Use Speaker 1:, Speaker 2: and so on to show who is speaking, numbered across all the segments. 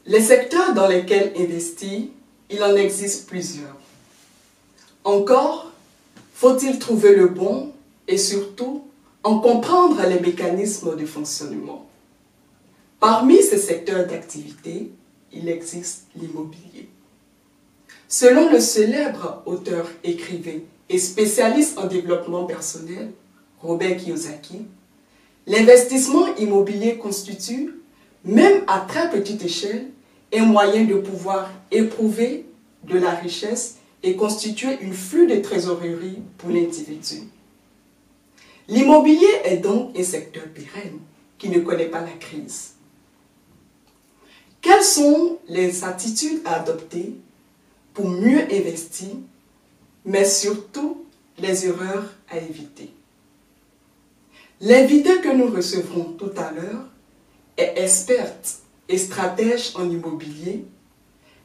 Speaker 1: Les secteurs dans lesquels investir, il en existe plusieurs. Encore, faut-il trouver le bon et surtout en comprendre les mécanismes de fonctionnement. Parmi ces secteurs d'activité, il existe l'immobilier. Selon le célèbre auteur, écrivain et spécialiste en développement personnel, Robert Kiyosaki, l'investissement immobilier constitue, même à très petite échelle, un moyen de pouvoir éprouver de la richesse et constituer une flux de trésorerie pour l'individu. L'immobilier est donc un secteur pérenne qui ne connaît pas la crise. Quelles sont les attitudes à adopter pour mieux investir, mais surtout les erreurs à éviter? L'invitée que nous recevrons tout à l'heure est experte et stratège en immobilier.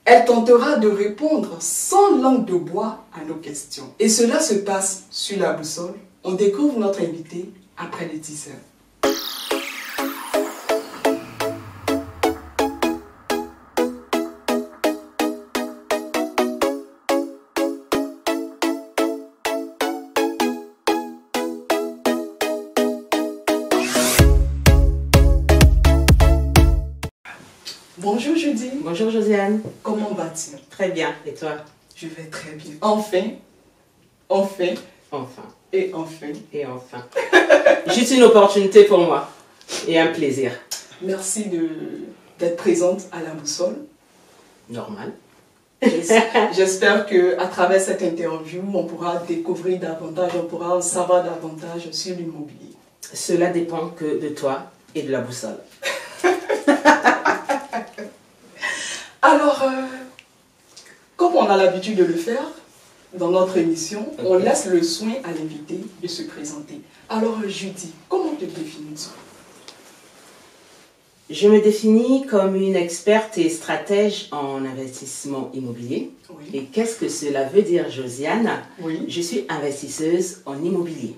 Speaker 1: Elle tentera de répondre sans langue de bois à nos questions. Et cela se passe sur la boussole. On découvre notre invité après les 10 heures. Bonjour Judy.
Speaker 2: Bonjour Josiane.
Speaker 1: Comment vas-tu?
Speaker 2: Très bien. Et toi?
Speaker 1: Je vais très bien. Enfin. Enfin. Et enfin.
Speaker 2: Et enfin. Juste une opportunité pour moi. Et un plaisir.
Speaker 1: Merci d'être présente à la boussole.
Speaker 2: Normal.
Speaker 1: J'espère qu'à travers cette interview, on pourra découvrir davantage, on pourra en savoir davantage sur l'immobilier.
Speaker 2: Cela dépend que de toi et de la boussole.
Speaker 1: Alors, comme on a l'habitude de le faire dans notre émission, on laisse le soin à l'invité de se présenter. Alors, Judy, comment te définis-tu?
Speaker 2: Je me définis comme une experte et stratège en investissement immobilier.
Speaker 1: Oui.
Speaker 2: Et qu'est-ce que cela veut dire, Josiane?
Speaker 1: Oui.
Speaker 2: Je suis investisseuse en immobilier.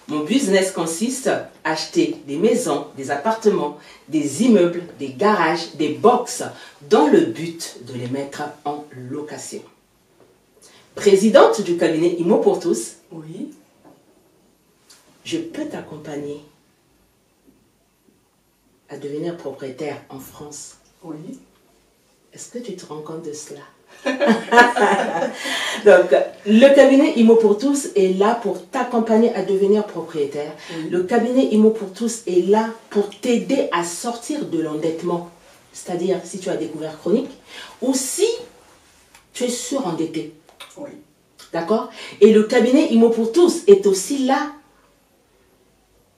Speaker 2: Mon business consiste à acheter des maisons, des appartements, des immeubles, des garages, des box, dans le but de les mettre en location. Présidente du cabinet Immo pour tous,
Speaker 1: Oui.
Speaker 2: je peux t'accompagner à devenir propriétaire en France.
Speaker 1: Oui.
Speaker 2: Est-ce que tu te rends compte de cela? Donc, le cabinet Immo pour tous est là pour t'accompagner à devenir propriétaire.
Speaker 1: Oui.
Speaker 2: Le cabinet Immo pour tous est là pour t'aider à sortir de l'endettement. C'est-à-dire si tu as des couverts chroniques ou si tu es surendetté.
Speaker 1: Oui.
Speaker 2: D'accord? Et le cabinet Immo pour tous est aussi là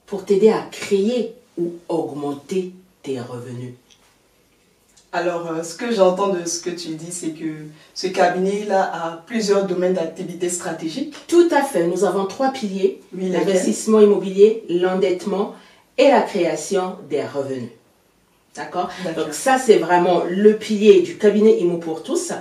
Speaker 2: pour t'aider à créer ou augmenter tes revenus.
Speaker 1: Alors, ce que j'entends de ce que tu dis, c'est que ce cabinet-là a plusieurs domaines d'activité stratégiques.
Speaker 2: Tout à fait. Nous avons 3 piliers.
Speaker 1: Oui,
Speaker 2: l'investissement immobilier, l'endettement et la création des revenus. D'accord? Donc ça, c'est vraiment le pilier du cabinet Immo pour tous.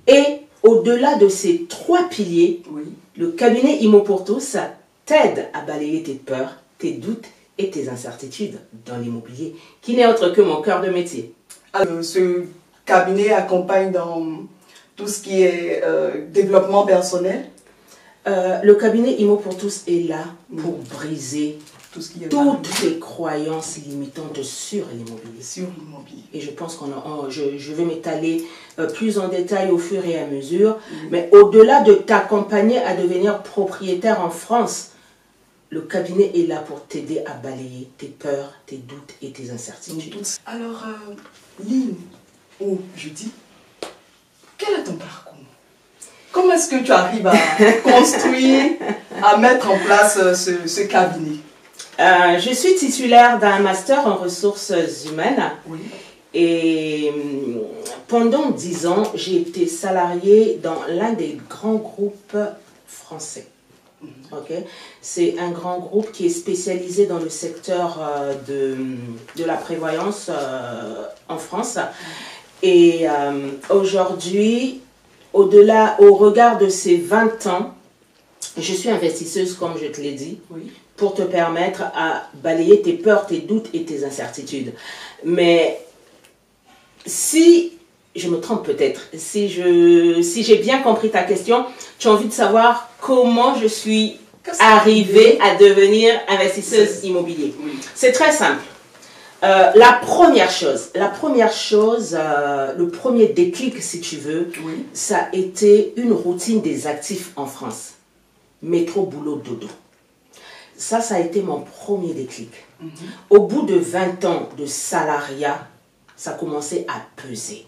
Speaker 2: Et au-delà de ces 3 piliers,
Speaker 1: oui,
Speaker 2: le cabinet Immo pour tous t'aide à balayer tes peurs, tes doutes et tes incertitudes dans l'immobilier, qui n'est autre que mon cœur de métier.
Speaker 1: Alors, ce cabinet accompagne dans tout ce qui est développement personnel.
Speaker 2: Le cabinet Immo pour tous est là pour briser
Speaker 1: tout ce qui est
Speaker 2: toutes les croyances limitantes sur l'immobilier.
Speaker 1: Sur l'immobilier.
Speaker 2: Et je pense je vais m'étaler plus en détail au fur et à mesure. Mais au-delà de t'accompagner à devenir propriétaire en France, le cabinet est là pour t'aider à balayer tes peurs, tes doutes et tes incertitudes.
Speaker 1: Alors, Lynn ou Judy, quel est ton parcours? Comment est-ce que tu arrives à construire, à mettre en place ce cabinet?
Speaker 2: Je suis titulaire d'un master en ressources humaines.
Speaker 1: Oui.
Speaker 2: Et pendant 10 ans, j'ai été salariée dans l'un des grands groupes français. Okay. C'est un grand groupe qui est spécialisé dans le secteur de la prévoyance en France. Et aujourd'hui, au regard de ces 20 ans, je suis investisseuse, comme je te l'ai dit,
Speaker 1: oui,
Speaker 2: pour te permettre à balayer tes peurs, tes doutes et tes incertitudes. Mais si je me trompe peut-être, si j'ai bien compris ta question, tu as envie de savoir comment je suis arrivée à devenir investisseuse immobilière. Oui. C'est très simple. La première chose, le premier déclic, si tu veux, oui, ça a été une routine des actifs en France. Métro, boulot, dodo. Ça a été mon premier déclic. Au bout de 20 ans de salariat, ça commençait à peser.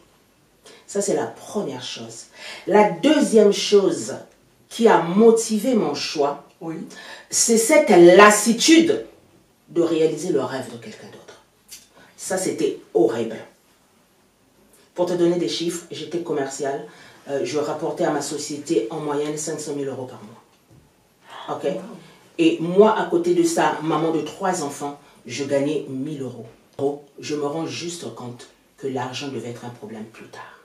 Speaker 2: Ça, c'est la première chose. La deuxième chose qui a motivé mon choix, oui, c'est cette lassitude de réaliser le rêve de quelqu'un d'autre. Ça, c'était horrible. Pour te donner des chiffres, j'étais commerciale. Je rapportais à ma société en moyenne 500 000 € par mois. OK? Et moi, à côté de ça, maman de 3 enfants, je gagnais 1 000 €. Je me rends juste compte que l'argent devait être un problème plus tard.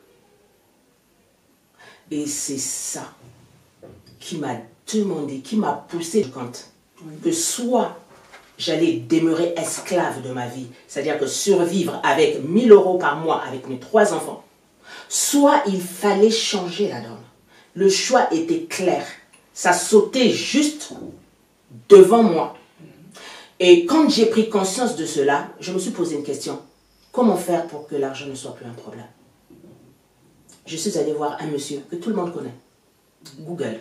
Speaker 2: Et c'est ça qui m'a demandé, qui m'a poussé compte que soit j'allais demeurer esclave de ma vie, c'est-à-dire que survivre avec 1 000 € par mois avec mes 3 enfants, soit il fallait changer la donne. Le choix était clair. Ça sautait juste devant moi. Et quand j'ai pris conscience de cela, je me suis posé une question. Comment faire pour que l'argent ne soit plus un problème? Je suis allée voir un monsieur que tout le monde connaît. Google.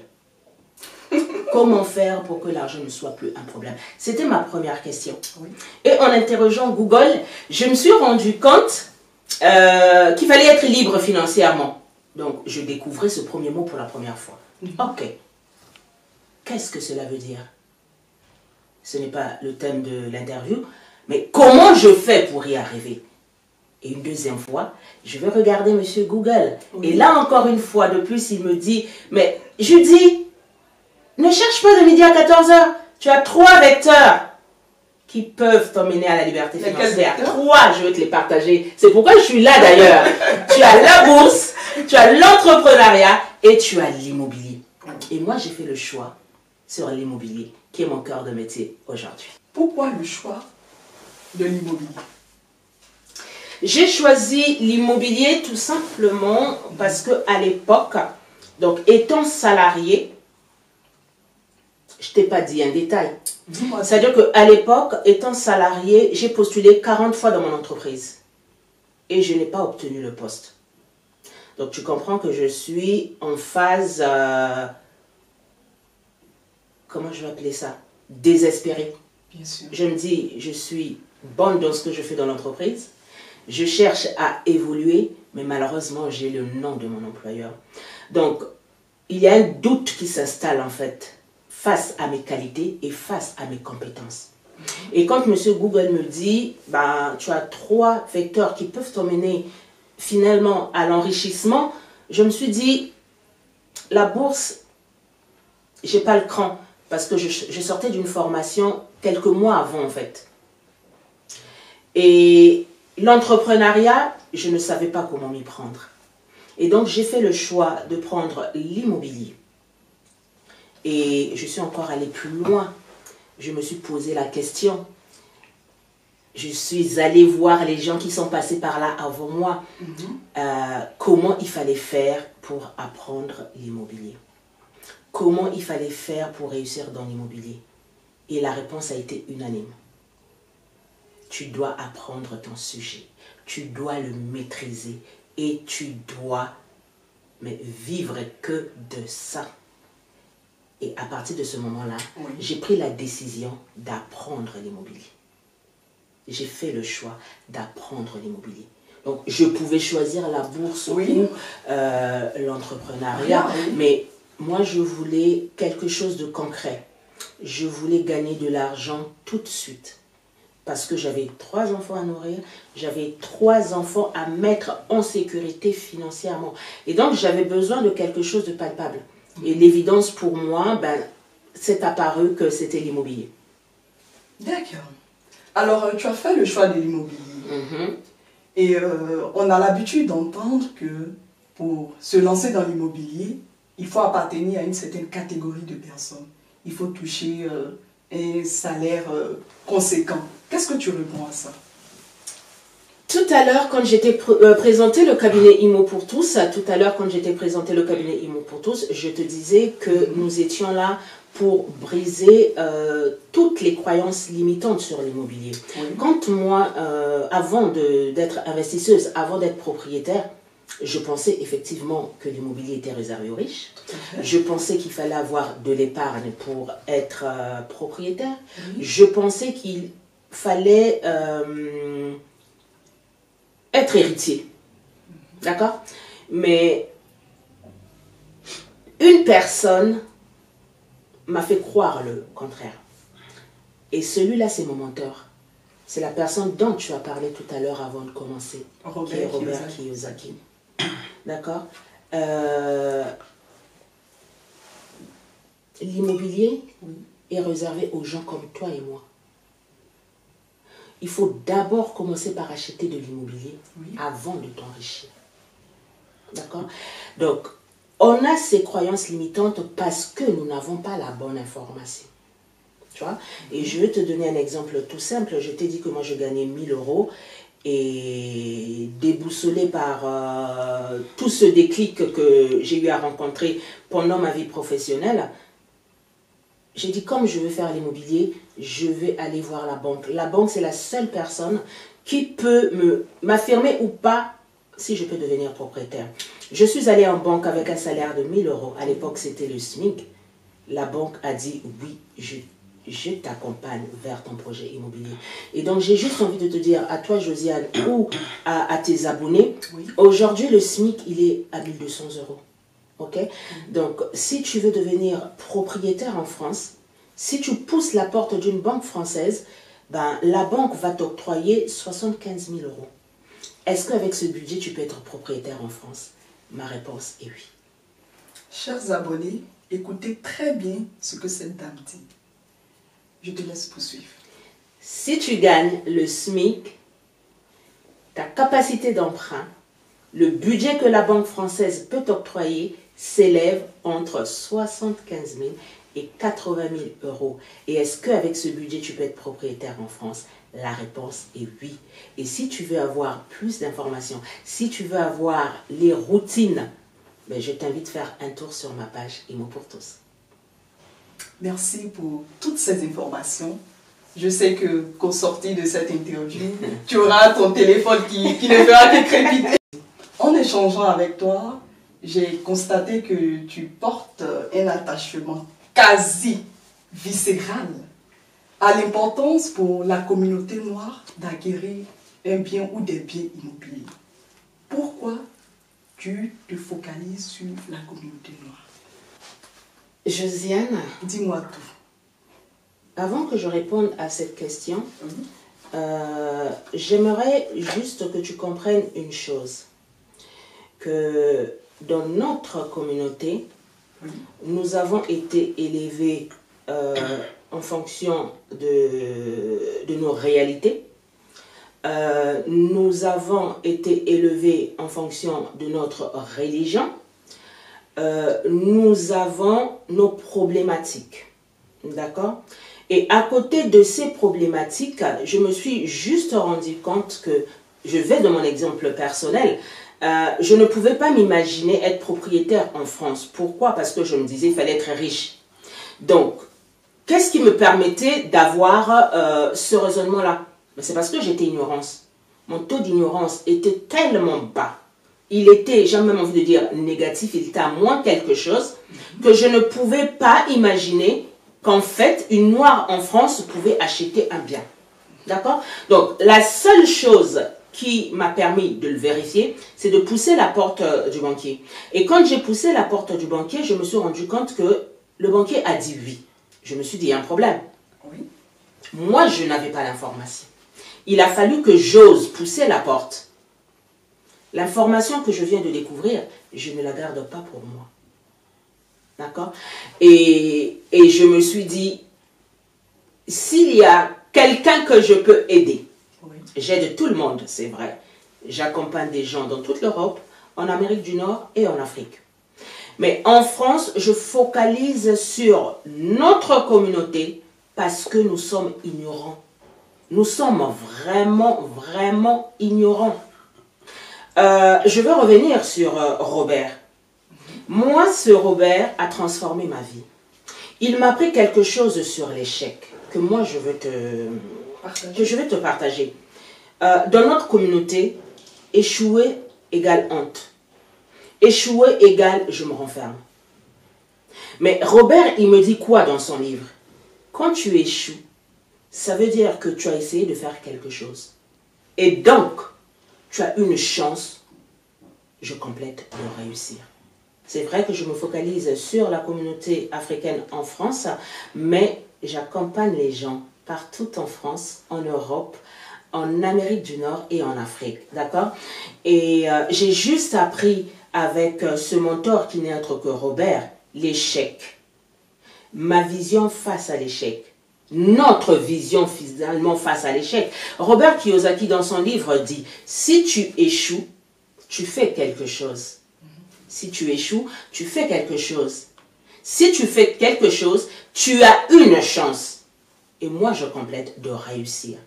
Speaker 2: Comment faire pour que l'argent ne soit plus un problème? C'était ma première question. Oui. Et en interrogeant Google, je me suis rendu compte qu'il fallait être libre financièrement. Donc, je découvrais ce premier mot pour la première fois. Ok. Qu'est-ce que cela veut dire? Ce n'est pas le thème de l'interview, mais comment je fais pour y arriver? Et une deuxième fois, je vais regarder monsieur Google. Oui. Et là, encore une fois de plus, il me dit, mais Judy, ne cherche pas de midi à 14 h. Tu as 3 vecteurs qui peuvent t'emmener à la liberté financière. 3, je vais te les partager. C'est pourquoi je suis là d'ailleurs. Tu as la bourse, tu as l'entrepreneuriat et tu as l'immobilier. Et moi, j'ai fait le choix sur l'immobilier, qui est mon cœur de métier aujourd'hui.
Speaker 1: Pourquoi le choix de l'immobilier?
Speaker 2: J'ai choisi l'immobilier tout simplement parce qu'à l'époque, donc étant salarié, je ne t'ai pas dit un détail. C'est-à-dire qu'à l'époque, étant salarié, j'ai postulé 40 fois dans mon entreprise. Et je n'ai pas obtenu le poste. Donc tu comprends que je suis en phase, comment je vais appeler ça? Désespérée.
Speaker 1: Bien sûr.
Speaker 2: Je me dis, je suis bonne dans ce que je fais dans l'entreprise. Je cherche à évoluer, mais malheureusement, j'ai le nom de mon employeur. Donc, il y a un doute qui s'installe en fait, face à mes qualités et face à mes compétences. Et quand M. Google me dit, bah, tu as 3 vecteurs qui peuvent t'emmener finalement à l'enrichissement, je me suis dit, la bourse, j'ai pas le cran, parce que je sortais d'une formation quelques mois avant en fait. Et l'entrepreneuriat, je ne savais pas comment m'y prendre. Et donc, j'ai fait le choix de prendre l'immobilier. Et je suis encore allée plus loin. Je me suis posé la question. Je suis allée voir les gens qui sont passés par là avant moi. Comment il fallait faire pour apprendre l'immobilier. Comment il fallait faire pour réussir dans l'immobilier. Et la réponse a été unanime. Tu dois apprendre ton sujet, tu dois le maîtriser et tu dois vivre que de ça. Et à partir de ce moment-là, oui, j'ai pris la décision d'apprendre l'immobilier. J'ai fait le choix d'apprendre l'immobilier. Donc, je pouvais choisir la bourse, oui, ou l'entrepreneuriat, oui, mais moi, je voulais quelque chose de concret. Je voulais gagner de l'argent tout de suite. Parce que j'avais 3 enfants à nourrir, j'avais 3 enfants à mettre en sécurité financièrement. Et donc, j'avais besoin de quelque chose de palpable. Et l'évidence pour moi, c'est apparu que c'était l'immobilier.
Speaker 1: D'accord. Alors, tu as fait le choix de l'immobilier. Et on a l'habitude d'entendre que pour se lancer dans l'immobilier, il faut appartenir à une certaine catégorie de personnes. Il faut toucher un salaire conséquent. Qu'est-ce que tu réponds à ça?
Speaker 2: Tout à l'heure, quand j'étais présenté le cabinet IMO pour tous, je te disais que nous étions là pour briser toutes les croyances limitantes sur l'immobilier. Oui. Quand moi, avant d'être investisseuse, avant d'être propriétaire, je pensais effectivement que l'immobilier était réservé aux riches. Je pensais qu'il fallait avoir de l'épargne pour être propriétaire. Oui. Je pensais qu'il fallait être héritier. D'accord? Mais une personne m'a fait croire le contraire. Et celui-là, c'est mon mentor. C'est la personne dont tu as parlé tout à l'heure avant de commencer, qui est Robert Kiyosaki. D'accord? L'immobilier est réservé aux gens comme toi et moi. Il faut d'abord commencer par acheter de l'immobilier avant de t'enrichir. D'accord? Donc, on a ces croyances limitantes parce que nous n'avons pas la bonne information. Tu vois? Et je vais te donner un exemple tout simple. Je t'ai dit que moi, je gagnais 1000 € et déboussolé par tout ce déclic que j'ai eu à rencontrer pendant ma vie professionnelle, j'ai dit, comme je veux faire l'immobilier, je vais aller voir la banque. La banque, c'est la seule personne qui peut m'affirmer ou pas si je peux devenir propriétaire. Je suis allée en banque avec un salaire de 1000 €. À l'époque, c'était le SMIC. La banque a dit, oui, je t'accompagne vers ton projet immobilier. Et donc, j'ai juste envie de te dire à toi, Josiane, ou à tes abonnés, aujourd'hui, le SMIC, il est à 1200 €. Ok? Donc, si tu veux devenir propriétaire en France, si tu pousses la porte d'une banque française, ben, la banque va t'octroyer 75 000 €. Est-ce qu'avec ce budget, tu peux être propriétaire en France? Ma réponse est oui.
Speaker 1: Chers abonnés, écoutez très bien ce que cette dame dit. Je te laisse poursuivre.
Speaker 2: Si tu gagnes le SMIC, ta capacité d'emprunt, le budget que la banque française peut t'octroyer s'élève entre 75 000 et 80 000 €. Et est-ce qu'avec ce budget, tu peux être propriétaire en France? La réponse est oui. Et si tu veux avoir plus d'informations, si tu veux avoir les routines, ben je t'invite à faire un tour sur ma page IMO pour tous.
Speaker 1: Merci pour toutes ces informations. Je sais qu'au sortir de cette interview, tu auras ton téléphone qui ne fera que crépiter. En échangeant avec toi, j'ai constaté que tu portes un attachement quasi viscéral à l'importance pour la communauté noire d'acquérir un bien ou des biens immobiliers. Pourquoi tu te focalises sur la communauté noire?
Speaker 2: Josiane,
Speaker 1: dis-moi tout.
Speaker 2: Avant que je réponde à cette question, j'aimerais juste que tu comprennes une chose. Que dans notre communauté, nous avons été élevés en fonction de nos réalités. Nous avons été élevés en fonction de notre religion. Nous avons nos problématiques. D'accord? Et à côté de ces problématiques, je me suis juste rendu compte que, je vais de mon exemple personnel, je ne pouvais pas m'imaginer être propriétaire en France. Pourquoi? Parce que je me disais qu'il fallait être riche. Donc, qu'est-ce qui me permettait d'avoir ce raisonnement-là? C'est parce que j'étais ignorance. Mon taux d'ignorance était tellement bas. Il était, j'ai même envie de dire négatif, il était à moins quelque chose, que je ne pouvais pas imaginer qu'en fait, une noire en France pouvait acheter un bien. D'accord? Donc, la seule chose qui m'a permis de le vérifier, c'est de pousser la porte du banquier. Et quand j'ai poussé la porte du banquier, je me suis rendu compte que le banquier a dit oui. Je me suis dit, il y a un problème. Oui. Moi, je n'avais pas l'information. Il a fallu que j'ose pousser la porte. L'information que je viens de découvrir, je ne la garde pas pour moi. D'accord? Et je me suis dit, s'il y a quelqu'un que je peux aider, j'aide tout le monde, c'est vrai. J'accompagne des gens dans toute l'Europe, en Amérique du Nord et en Afrique. Mais en France, je focalise sur notre communauté parce que nous sommes ignorants. Nous sommes vraiment ignorants. Je veux revenir sur Robert. Moi, ce Robert a transformé ma vie. Il m'a appris quelque chose sur l'échec que moi je veux te partager. Dans notre communauté, échouer égale honte. Échouer égale je me renferme. Mais Robert, il me dit quoi dans son livre? Quand tu échoues, ça veut dire que tu as essayé de faire quelque chose. Et donc, tu as une chance, je complète, de réussir. C'est vrai que je me focalise sur la communauté africaine en France, mais j'accompagne les gens partout en France, en Europe, en Amérique du Nord et en Afrique. D'accord? Et j'ai juste appris avec ce mentor qui n'est autre que Robert, l'échec. Ma vision face à l'échec. Notre vision finalement face à l'échec. Robert Kiyosaki dans son livre dit, si tu échoues, tu fais quelque chose. Si tu échoues, tu fais quelque chose. Si tu fais quelque chose, tu as une chance. Et moi, je complète de réussir.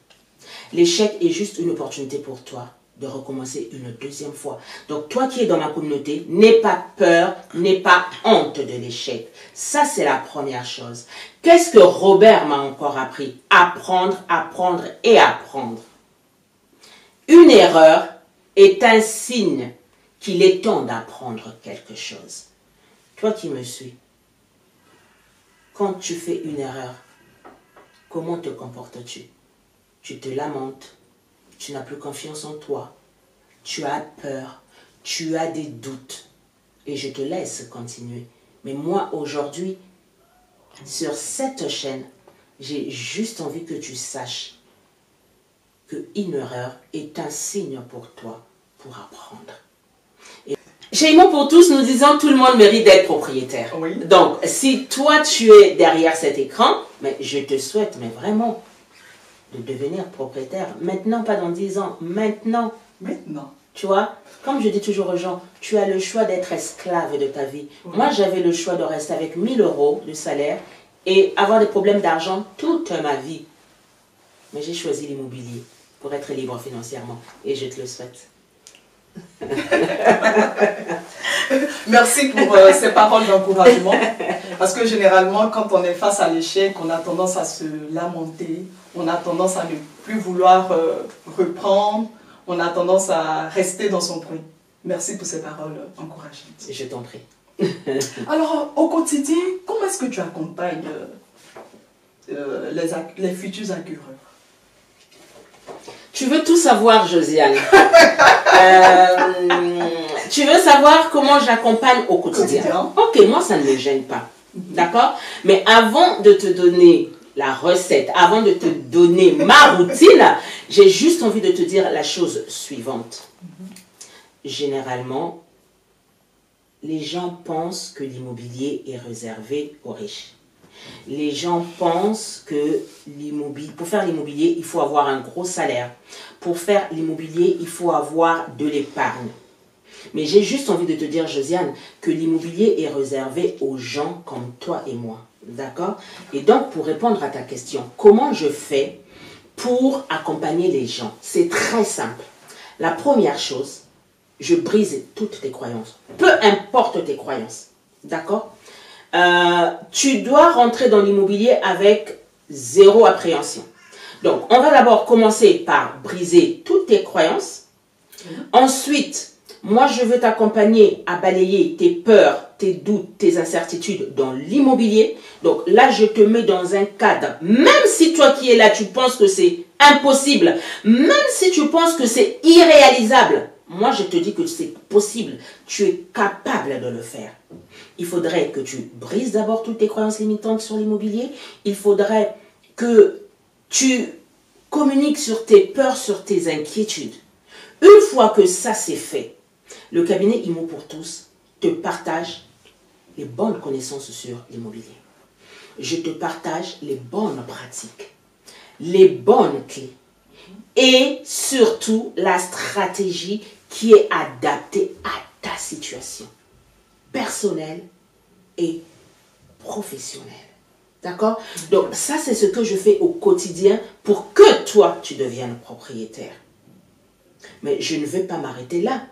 Speaker 2: L'échec est juste une opportunité pour toi de recommencer une deuxième fois. Donc, toi qui es dans ma communauté, n'aie pas peur, n'aie pas honte de l'échec. Ça, c'est la première chose. Qu'est-ce que Robert m'a encore appris? Apprendre, apprendre et apprendre. Une erreur est un signe qu'il est temps d'apprendre quelque chose. Toi qui me suis, quand tu fais une erreur, comment te comportes-tu? Tu te lamentes, tu n'as plus confiance en toi, tu as peur, tu as des doutes. Et je te laisse continuer. Mais moi, aujourd'hui, sur cette chaîne, j'ai juste envie que tu saches qu'une erreur est un signe pour toi pour apprendre. Chez Imo pour tous, nous disons tout le monde mérite d'être propriétaire.
Speaker 1: Oui.
Speaker 2: Donc, si toi tu es derrière cet écran, mais je te souhaite mais vraiment de devenir propriétaire. Maintenant, pas dans 10 ans. Maintenant.
Speaker 1: Maintenant.
Speaker 2: Tu vois, comme je dis toujours aux gens, tu as le choix d'être esclave de ta vie. Oui. Moi, j'avais le choix de rester avec 1000 € de salaire et avoir des problèmes d'argent toute ma vie. Mais j'ai choisi l'immobilier pour être libre financièrement et je te le souhaite.
Speaker 1: Merci pour ces paroles d'encouragement. Parce que généralement, quand on est face à l'échec, on a tendance à se lamenter, on a tendance à ne plus vouloir reprendre, on a tendance à rester dans son coin. Merci pour ces paroles encourageantes.
Speaker 2: Je t'en prie.
Speaker 1: Alors, au quotidien, comment est-ce que tu accompagnes les futurs acquéreurs?
Speaker 2: Tu veux tout savoir, Josiane. Tu veux savoir comment j'accompagne au quotidien? Ok, moi, ça ne me gêne pas. D'accord? Mais avant de te donner la recette, avant de te donner ma routine, j'ai juste envie de te dire la chose suivante. Généralement, les gens pensent que l'immobilier est réservé aux riches. Les gens pensent que pour faire l'immobilier, il faut avoir un gros salaire. Pour faire l'immobilier, il faut avoir de l'épargne. Mais j'ai juste envie de te dire, Josiane, que l'immobilier est réservé aux gens comme toi et moi. D'accord? Et donc, pour répondre à ta question, comment je fais pour accompagner les gens? C'est très simple. La première chose, je brise toutes tes croyances. Peu importe tes croyances. D'accord? Tu dois rentrer dans l'immobilier avec zéro appréhension. Donc, on va d'abord commencer par briser toutes tes croyances. Ensuite, moi, je veux t'accompagner à balayer tes peurs, tes doutes, tes incertitudes dans l'immobilier. Donc là, je te mets dans un cadre. Même si toi qui es là, tu penses que c'est impossible, même si tu penses que c'est irréalisable, moi, je te dis que c'est possible. Tu es capable de le faire. Il faudrait que tu brises d'abord toutes tes croyances limitantes sur l'immobilier. Il faudrait que tu communiques sur tes peurs, sur tes inquiétudes. Une fois que ça c'est fait, le cabinet Imo pour tous te partage les bonnes connaissances sur l'immobilier. Je te partage les bonnes pratiques, les bonnes clés et surtout la stratégie qui est adaptée à ta situation personnelle et professionnelle. D'accord? Donc ça, c'est ce que je fais au quotidien pour que toi, tu deviennes propriétaire. Mais je ne vais pas m'arrêter là.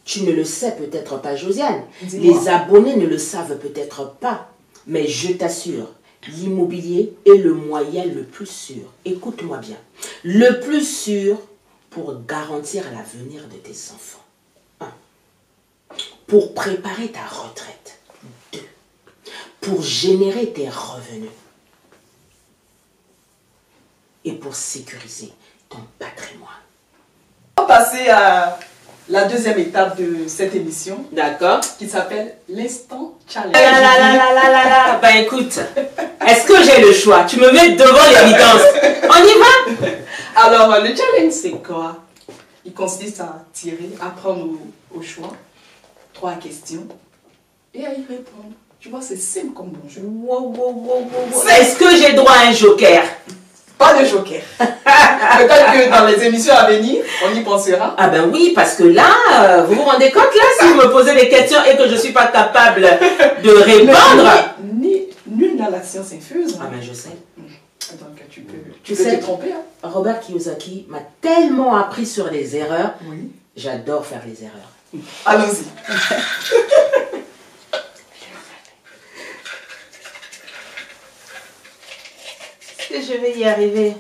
Speaker 2: Tu ne le sais peut-être pas, Josiane. Les abonnés ne le savent peut-être pas. Mais je t'assure, l'immobilier est le moyen le plus sûr. Écoute-moi bien. Le plus sûr pour garantir l'avenir de tes enfants. 1. Pour préparer ta retraite. 2. Pour générer tes revenus. Et pour sécuriser ton patrimoine.
Speaker 1: On va passer à la deuxième étape de cette émission.
Speaker 2: D'accord.
Speaker 1: Qui s'appelle l'instant challenge.
Speaker 2: Ben écoute, est-ce que j'ai le choix? Tu me mets devant l'évidence. On y va?
Speaker 1: Alors, le challenge, c'est quoi? Il consiste à tirer, à prendre au choix 3 questions et à y répondre. Tu vois, c'est simple comme bon jeu.
Speaker 2: Est-ce que j'ai droit à un joker?
Speaker 1: Pas de joker. Peut-être que dans les émissions à venir, on y pensera.
Speaker 2: Ah ben oui, parce que là, vous vous rendez compte là, si vous me posez des questions et que je ne suis pas capable de répondre.
Speaker 1: Nul n'a la science infuse.
Speaker 2: Ah ben je sais.
Speaker 1: Donc tu peux te tromper. Hein.
Speaker 2: Robert Kiyosaki m'a tellement appris sur les erreurs.
Speaker 1: Oui.
Speaker 2: J'adore faire les erreurs.
Speaker 1: Allons-y.
Speaker 2: Je vais y arriver.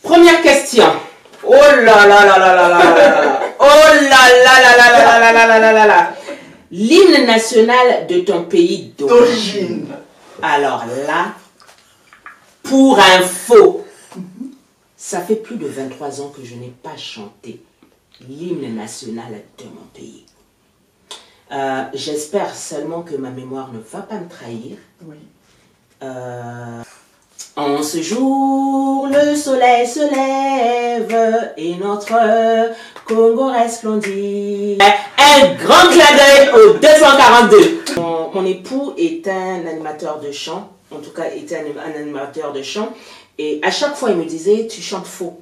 Speaker 2: Première question. Oh là là là là là là là. Oh là là là là là là là là là là. L'hymne national de ton pays d'origine. Alors là, pour info, ça fait plus de 23 ans que je n'ai pas chanté l'hymne national de mon pays. J'espère seulement que ma mémoire ne va pas me trahir.
Speaker 1: Oui.
Speaker 2: En ce jour, le soleil se lève et notre Congo resplendit. Un grand clin d'œil au 242. Mon époux est un animateur de chant, en tout cas était un animateur de chant, et à chaque fois il me disait tu chantes faux.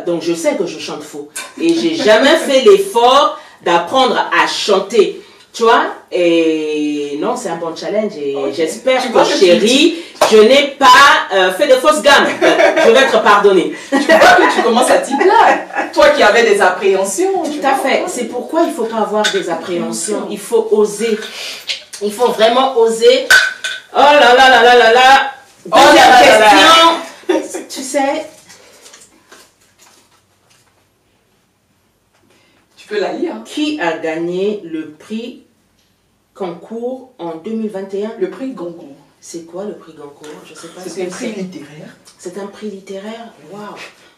Speaker 2: Donc je sais que je chante faux et j'ai jamais fait l'effort d'apprendre à chanter. Tu vois, et non, c'est un bon challenge et j'espère que chérie, je n'ai pas fait de fausses gammes. Je vais être pardonnée.
Speaker 1: Tu vois que tu commences à t'y plaindre. Toi qui avais des appréhensions.
Speaker 2: Tout à fait. C'est pourquoi il ne faut pas avoir des appréhensions. Il faut oser. Il faut vraiment oser. Oh là là là là là là. Deuxième question. Tu sais.
Speaker 1: Tu peux la lire.
Speaker 2: Qui a gagné le prix Concours en 2021?
Speaker 1: Le prix Goncourt.
Speaker 2: C'est quoi le prix Goncourt? Je sais pas.
Speaker 1: C'est un prix littéraire.
Speaker 2: C'est un prix littéraire? Waouh!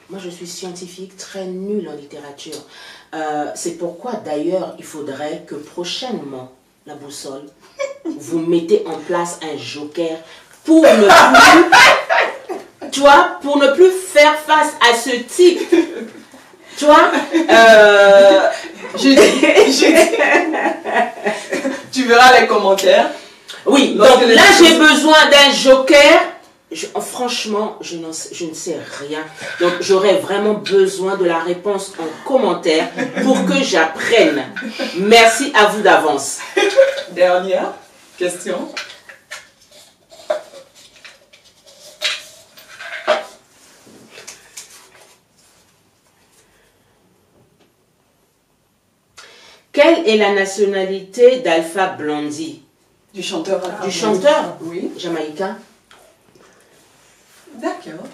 Speaker 2: Moi, je suis scientifique, très nulle en littérature. C'est pourquoi, d'ailleurs, il faudrait que prochainement, la boussole, vous mettez en place un joker pour ne plus, tu vois, pour ne plus faire face à ce type. Tu vois,
Speaker 1: tu verras les commentaires.
Speaker 2: Oui, donc là j'ai besoin d'un joker. Franchement, je ne sais rien. Donc j'aurais vraiment besoin de la réponse en commentaire pour que j'apprenne. Merci à vous d'avance.
Speaker 1: Dernière question.
Speaker 2: Quelle est la nationalité d'Alpha Blondy?
Speaker 1: Du chanteur.
Speaker 2: Du chanteur?
Speaker 1: Oui.
Speaker 2: Jamaïcain?
Speaker 1: D'accord.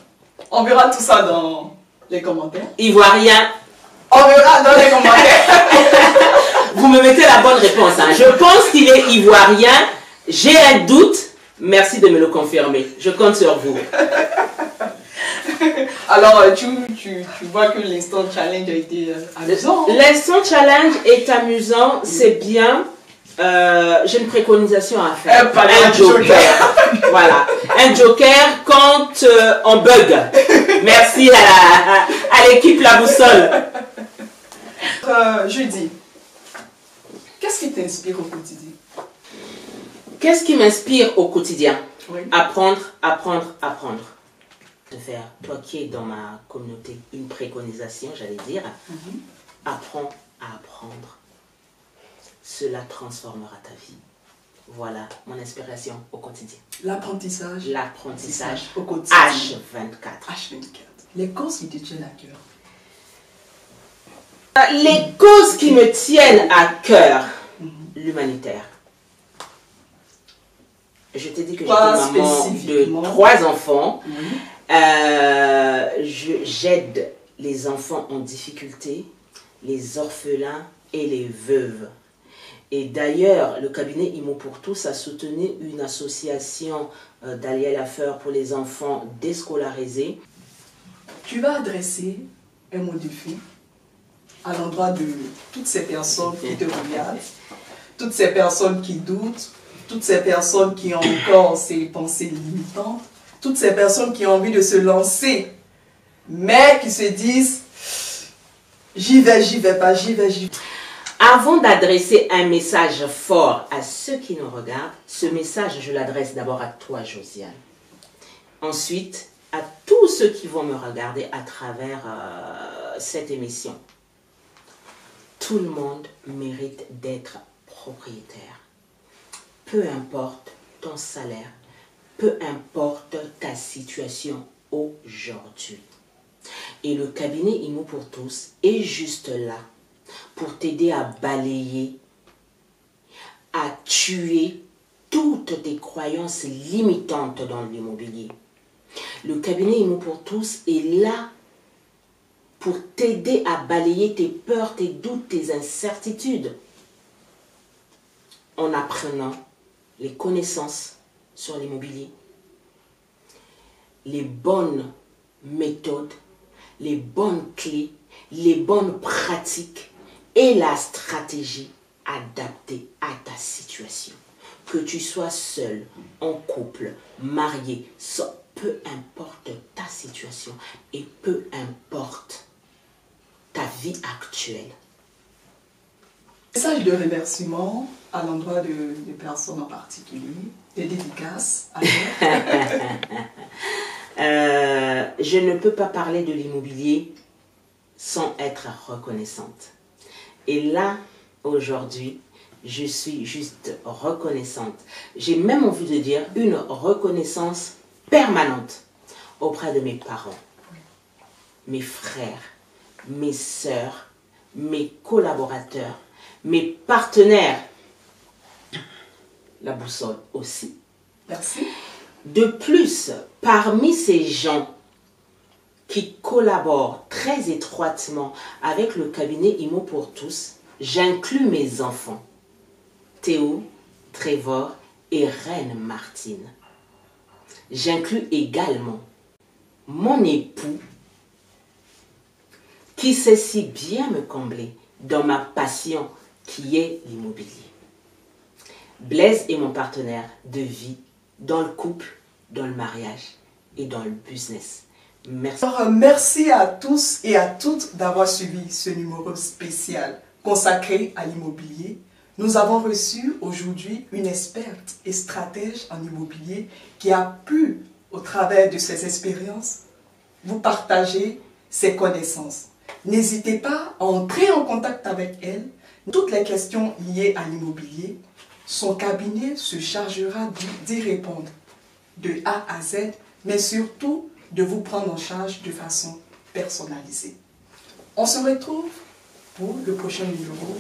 Speaker 1: On verra tout ça dans les commentaires.
Speaker 2: Ivoirien?
Speaker 1: On verra dans les commentaires.
Speaker 2: Vous me mettez la bonne réponse. Hein. Je pense qu'il est ivoirien. J'ai un doute. Merci de me le confirmer. Je compte sur vous.
Speaker 1: Alors, tu vois que l'instant challenge a été amusant.
Speaker 2: L'instant challenge est amusant, c'est bien. J'ai une préconisation à faire. Un joker. Voilà. Un joker quand on bug. Merci à l'équipe La Boussole.
Speaker 1: Jeudi, qu'est-ce qui t'inspire au quotidien?
Speaker 2: Qu'est-ce qui m'inspire au quotidien?
Speaker 1: Oui.
Speaker 2: Apprendre, apprendre, apprendre. De faire, toi qui es dans ma communauté, une préconisation, j'allais dire. Apprends à apprendre. Cela transformera ta vie. Voilà mon inspiration au quotidien.
Speaker 1: L'apprentissage.
Speaker 2: L'apprentissage
Speaker 1: au quotidien.
Speaker 2: H24.
Speaker 1: H24. Les causes qui te tiennent à cœur.
Speaker 2: Les causes qui me tiennent à cœur, l'humanitaire. Je t'ai dit que j'étais maman de 3 enfants. J'aide les enfants en difficulté, les orphelins et les veuves. Et d'ailleurs, le cabinet Imo pour tous a soutenu une association d'Aliel Affaire pour les enfants déscolarisés.
Speaker 1: Tu vas adresser un mot de fin à l'endroit de toutes ces personnes qui te regardent, toutes ces personnes qui doutent, toutes ces personnes qui ont encore ces pensées limitantes, toutes ces personnes qui ont envie de se lancer, mais qui se disent « j'y vais pas, j'y vais. »
Speaker 2: Avant d'adresser un message fort à ceux qui nous regardent, ce message, je l'adresse d'abord à toi, Josiane. Ensuite, à tous ceux qui vont me regarder à travers cette émission. Tout le monde mérite d'être propriétaire. Peu importe ton salaire, peu importe ta situation aujourd'hui. Et le cabinet Imo pour tous est juste là pour t'aider à balayer, à tuer toutes tes croyances limitantes dans l'immobilier. Le cabinet Imo pour tous est là pour t'aider à balayer tes peurs, tes doutes, tes incertitudes en apprenant les connaissances sur l'immobilier, les bonnes méthodes, les bonnes clés, les bonnes pratiques et la stratégie adaptée à ta situation. Que tu sois seul, en couple, marié, peu importe ta situation et peu importe ta vie actuelle.
Speaker 1: Message de remerciement à l'endroit de personnes en particulier, des dédicaces.
Speaker 2: Je ne peux pas parler de l'immobilier sans être reconnaissante. Et là, aujourd'hui, je suis juste reconnaissante. J'ai même envie de dire une reconnaissance permanente auprès de mes parents, mes frères, mes sœurs, mes collaborateurs, mes partenaires, la boussole aussi.
Speaker 1: Merci.
Speaker 2: De plus, parmi ces gens qui collaborent très étroitement avec le cabinet Imo pour tous, j'inclus mes enfants, Théo, Trevor et Reine Martine. J'inclus également mon époux qui sait si bien me combler dans ma passion qui est l'immobilier. Blaise est mon partenaire de vie dans le couple, dans le mariage et dans le business. Merci.
Speaker 1: Alors, merci à tous et à toutes d'avoir suivi ce numéro spécial consacré à l'immobilier. Nous avons reçu aujourd'hui une experte et stratège en immobilier qui a pu, au travers de ses expériences, vous partager ses connaissances. N'hésitez pas à entrer en contact avec elle. Toutes les questions liées à l'immobilier, son cabinet se chargera d'y répondre de A à Z, mais surtout de vous prendre en charge de façon personnalisée. On se retrouve pour le prochain numéro